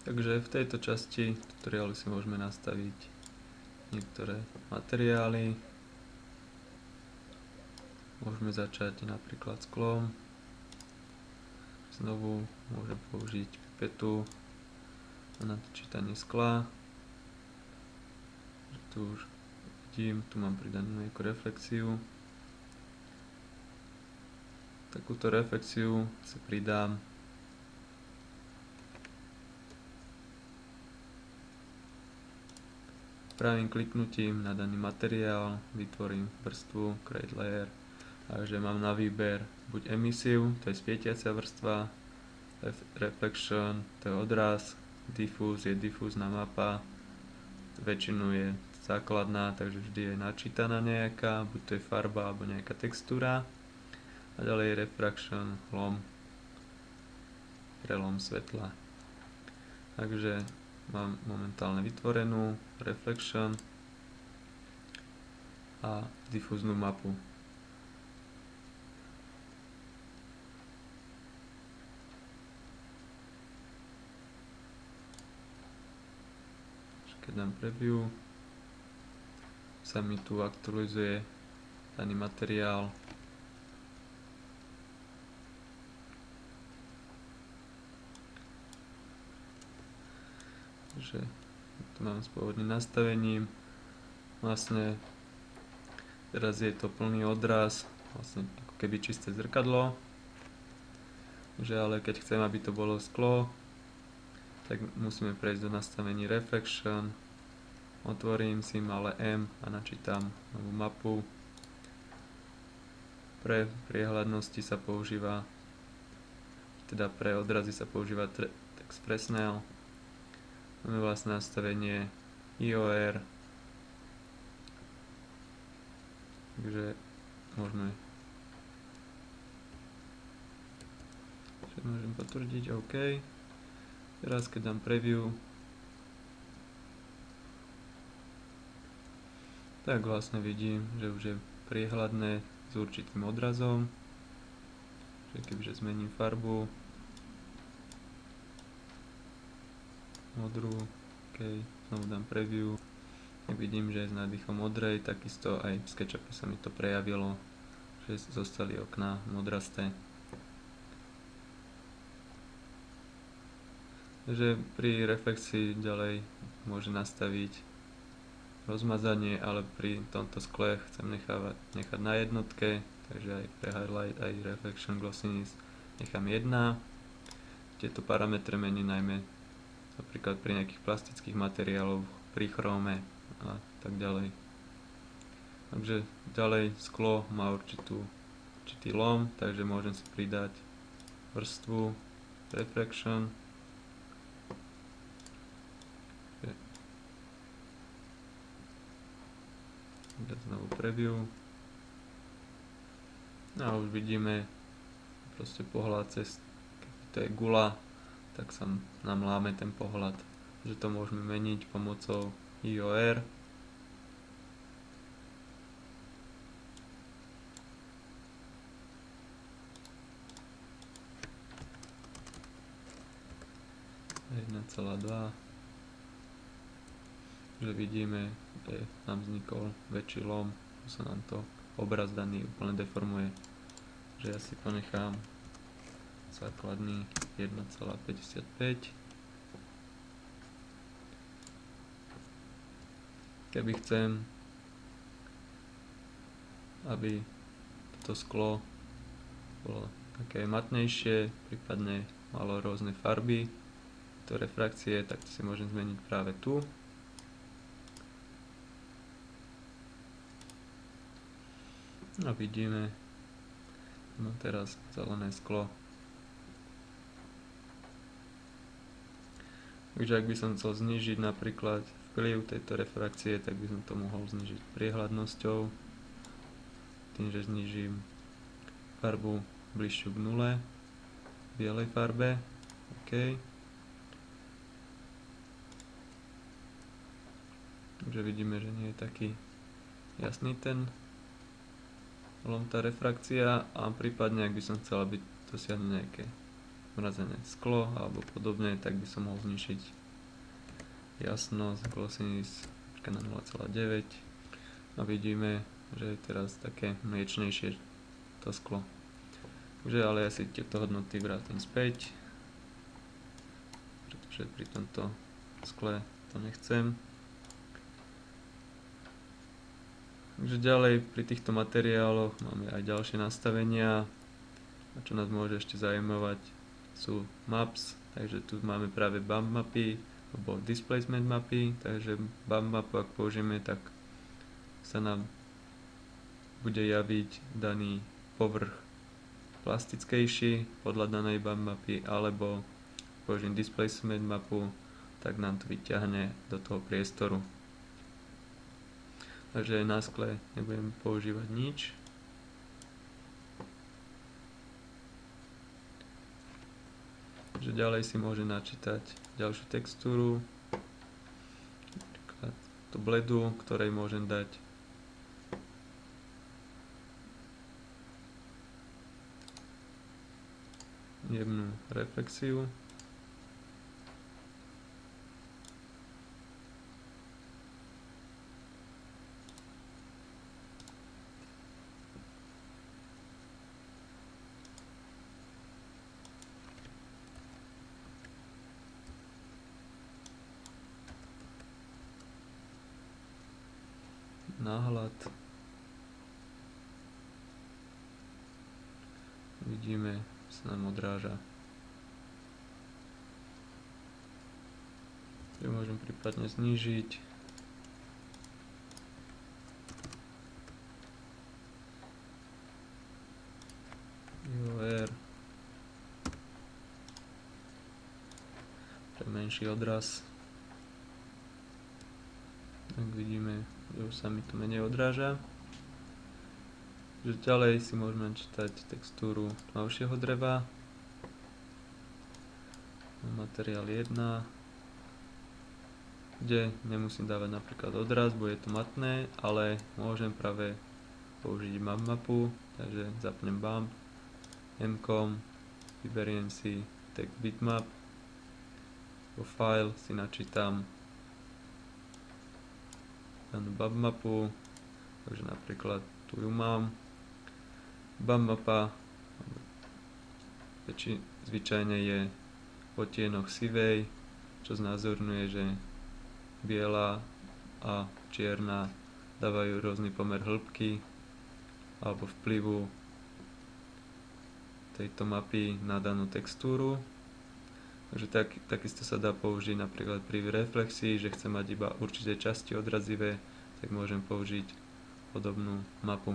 Takže v tejto časti tutoriálu si môžeme nastaviť niektoré materiály. Môžeme začať napríklad sklom. Znovu môžem použiť pipetu na načítanie skla. Tu už vidím, tu mám pridanú nejakú reflexiu. Takúto reflexiu si pridám pravým kliknutím na daný materiál, vytvorím vrstvu Create Layer, takže mám na výber buď emisiu, to je svietiacia vrstva, reflection, to je odraz, diffuse je difúzna mapa, väčšinu je základná, takže vždy je načítaná nejaká, buď to je farba alebo nejaká textúra, a ďalej refraction, lom, prelom svetla. Takže mám momentálne vytvorenú reflection a difúznu mapu. Keď dám preview, sa mi tu aktualizuje daný materiál. Takže tu mám s pôvodným nastavením. Vlastne teraz je to plný odraz, vlastne ako keby čisté zrkadlo. Takže ale keď chcem, aby to bolo sklo, tak musíme prejsť do nastavení reflection. Otvorím si malé M a načítam novú mapu. Pre priehľadnosti sa používa, teda pre odrazy sa používa text Fresnel. Máme vlastné nastavenie IOR, takže môžem potvrdiť OK. Teraz keď dám preview, tak vlastne vidím, že už je priehľadné s určitým odrazom. Kebyže zmením farbu, modrú, OK, znovu dám preview, vidím, že je s nádychom modrej, takisto aj v SketchUpe sa mi to prejavilo, že zostali okná modrasté. Takže pri reflexii ďalej môže nastaviť rozmazanie, ale pri tomto skle chcem nechať na jednotke, takže aj pre highlight, aj reflection glossiness nechám 1. Tieto parametre mení najmä napríklad pri nejakých plastických materiáloch, pri chrome a tak ďalej. Takže ďalej sklo má určitý lom, takže môžem si pridať vrstvu refraction. Znovu preview. A už vidíme proste pohľad cez, keď to je gula, tak sa nám láme ten pohľad, že to môžeme meniť pomocou IOR. Že vidíme, že nám vznikol väčší lom, že sa nám to obraz daný úplne deformuje. Že ja si ponechám základný 1,55. Keby chcem, aby toto sklo bolo také matnejšie, prípadne malo rôzne farby, to refrakcie, tak to si môžem zmeniť práve tu. A vidíme, mám teraz zelené sklo. Takže ak by som chcel znížiť napríklad vplyv tejto refrakcie, tak by som to mohol znížiť priehľadnosťou, tým, že znížim farbu bližšiu k nule v bielej farbe. OK. Takže vidíme, že nie je taký jasný ten lom, tá refrakcia, a prípadne ak by som chcel, aby dosiahnuť nejaké zmrazené sklo alebo podobne, tak by som mohol znižiť jasnosť glossiness na 0,9 a vidíme, že je teraz také mliečnejšie to sklo. Takže ale ja si tieto hodnoty vrátim späť, pretože pri tomto skle to nechcem. Takže ďalej pri týchto materiáloch máme aj ďalšie nastavenia, a čo nás môže ešte zaujímavať sú maps, takže tu máme práve bump mapy alebo displacement mapy, takže bump mapu ak použijeme, tak sa nám bude javiť daný povrch plastickejší podľa danej bump mapy, alebo použijem displacement mapu, tak nám to vyťahne do toho priestoru. Takže na skle nebudem používať nič. Takže ďalej si môžem načítať ďalšiu textúru, napríklad tú bledu, ktorej môžem dať jemnú reflexiu. Náhľad. Vidíme, sa nám odráža. Môžem prípadne znížiť. IOR pre menší odraz. Tak vidíme, že už sa mi to menej odráža. Že ďalej si môžeme čítať textúru tmavšieho dreva. Materiál 1, kde nemusím dávať napríklad odraz, bo je to matné, ale môžem práve použiť bump mapu, takže zapnem bump, mcom, vyberiem si text bitmap, vo file si načítam danú bump mapu, takže napríklad tu ju mám. Bump mapa zvyčajne je v odtienoch sivej, čo znázorňuje, že biela a čierna dávajú rôzny pomer hĺbky alebo vplyvu tejto mapy na danú textúru. Takže takisto sa dá použiť napríklad pri reflexii, že chcem mať iba určité časti odrazivé, tak môžem použiť podobnú mapu.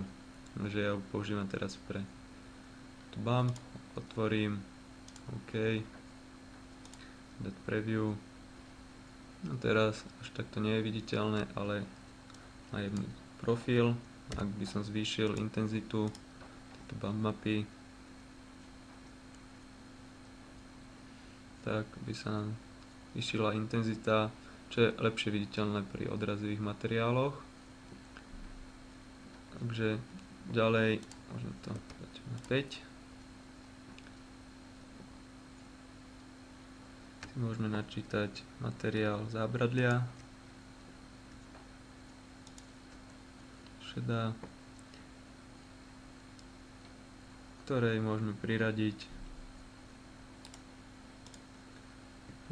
Takže ja ju používam teraz pre tú bump, otvorím, OK, dať preview. No teraz až takto nie je viditeľné, ale má jemný profil. Ak by som zvýšil intenzitu tejto bump mapy, tak by sa nám vyšila intenzita, čo je lepšie viditeľné pri odrazových materiáloch. Takže ďalej môžem to dať na 5. Si môžeme načítať materiál zábradlia, šedá, ktorej môžeme priradiť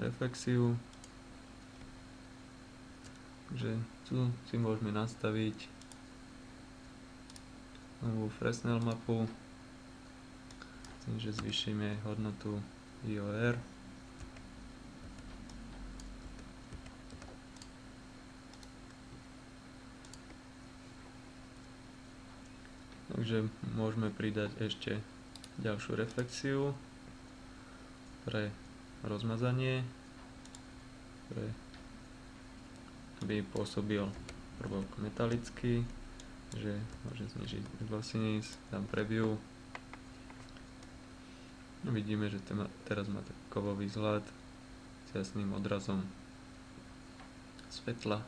reflexiu. Takže tu si môžeme nastaviť novú Fresnel mapu, tým, že zvýšime hodnotu IOR. Takže môžeme pridať ešte ďalšiu reflexiu pre rozmazanie, aby pôsobil prvok metalický, že môžem znižiť glossiness, dám preview. Vidíme, že teraz má taký kovový vzhľad s jasným odrazom svetla.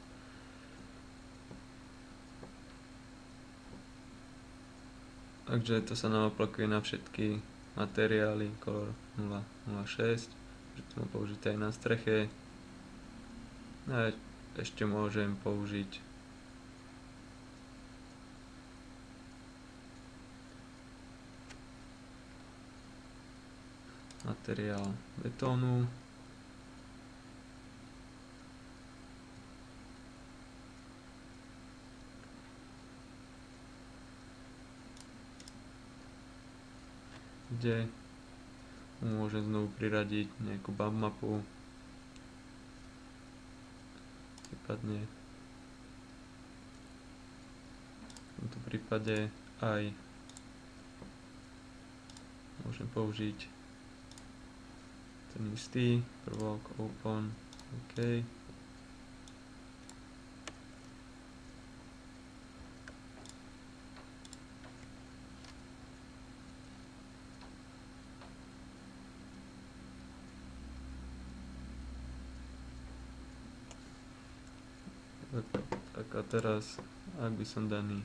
Takže to sa nám aplikuje na všetky materiály color 006, že to mám použiť aj na streche. A ešte môžem použiť materiál betónu. Kde môžem znovu priradiť nejakú bump mapu, prípadne v tomto prípade aj môžem použiť ten istý prvok open, OK. Tak a teraz, ak by som daný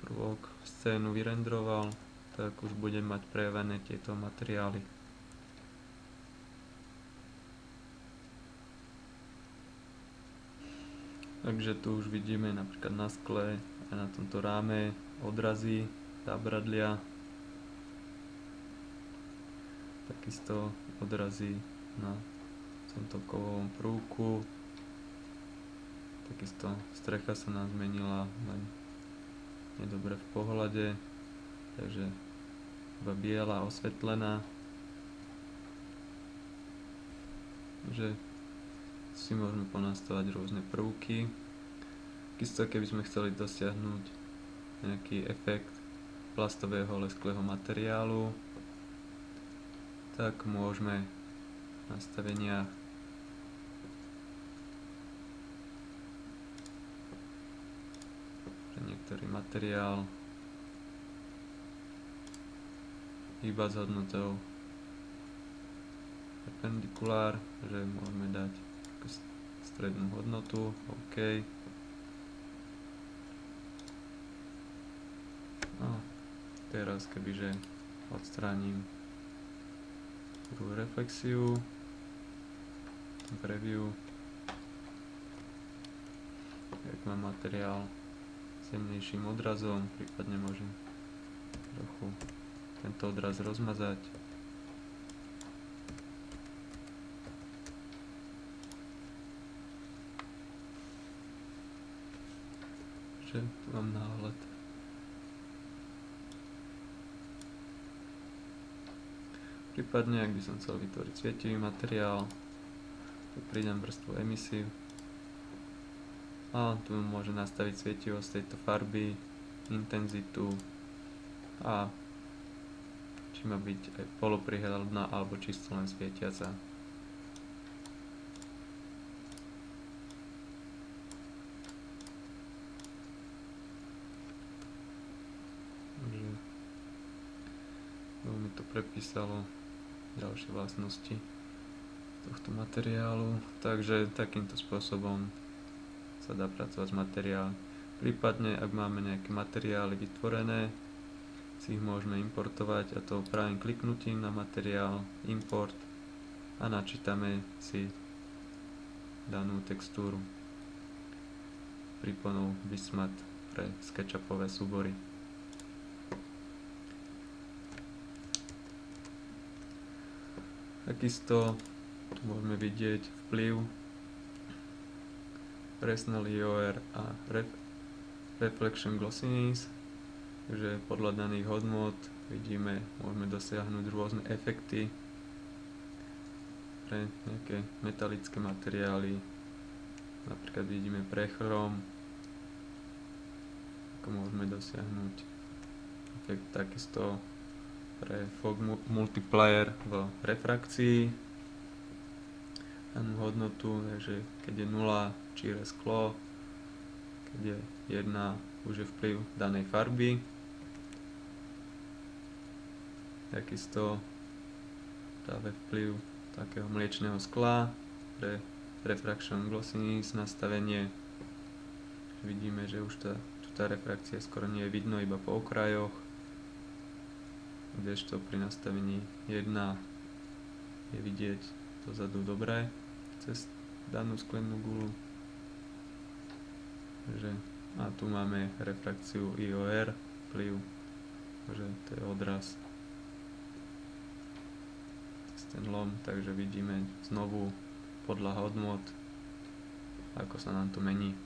prvok scénu vyrendroval, tak už budem mať prejavené tieto materiály. Takže tu už vidíme napríklad na skle a na tomto ráme odrazy, zábradlia, takisto odrazy na tomto kovovom prúku, takisto strecha sa nám zmenila, len nedobre v pohľade, takže iba biela, osvetlená. Takže si môžeme ponastavať rôzne prvky. Takisto keby sme chceli dosiahnuť nejaký efekt plastového lesklého materiálu, tak môžeme v nastaveniach pre niektorý materiál iba s hodnotou perpendikulár, že môžeme dať strednú hodnotu, OK. A teraz kebyže odstránim druhú reflexiu, preview, ak mám materiál s jemnejším odrazom, prípadne môžem trochu tento odraz rozmazať. Tu mám náhľad. Prípadne, ak by som chcel vytvoriť svietivý materiál, tu pridám vrstvu emissive a tu môžem nastaviť svietivosť tejto farby, intenzitu a či má byť aj poloprihľadná alebo čisto len svietiaca. Mi to prepísalo ďalšie vlastnosti tohto materiálu, takže takýmto spôsobom sa dá pracovať s materiálom. Prípadne, ak máme nejaké materiály vytvorené, si ich môžeme importovať, a to pravým kliknutím na materiál, import, a načítame si danú textúru príponou Bismat pre SketchUpové súbory. Takisto tu môžeme vidieť vplyv Fresnel EOR a Reflection Glossiness, takže podľa daných hodnôt vidíme, môžeme dosiahnuť rôzne efekty pre nejaké metalické materiály, napríklad vidíme prechrom, ako môžeme dosiahnuť efekt takisto pre fog multiplier v refrakcii, danú hodnotu, takže keď je 0 číre sklo, keď je 1 už je vplyv danej farby. Takisto dáve vplyv takého mliečného skla pre refraction glossiness nastavenie. Vidíme, že už tu tá refrakcia skoro nie je vidno, iba po okrajoch, kdežto pri nastavení 1 je vidieť dozadu dobre cez danú sklenú guľu. A tu máme refrakciu IOR, vplyv, že to je odraz cez ten lom, takže vidíme znovu podľa hodnot, ako sa nám to mení.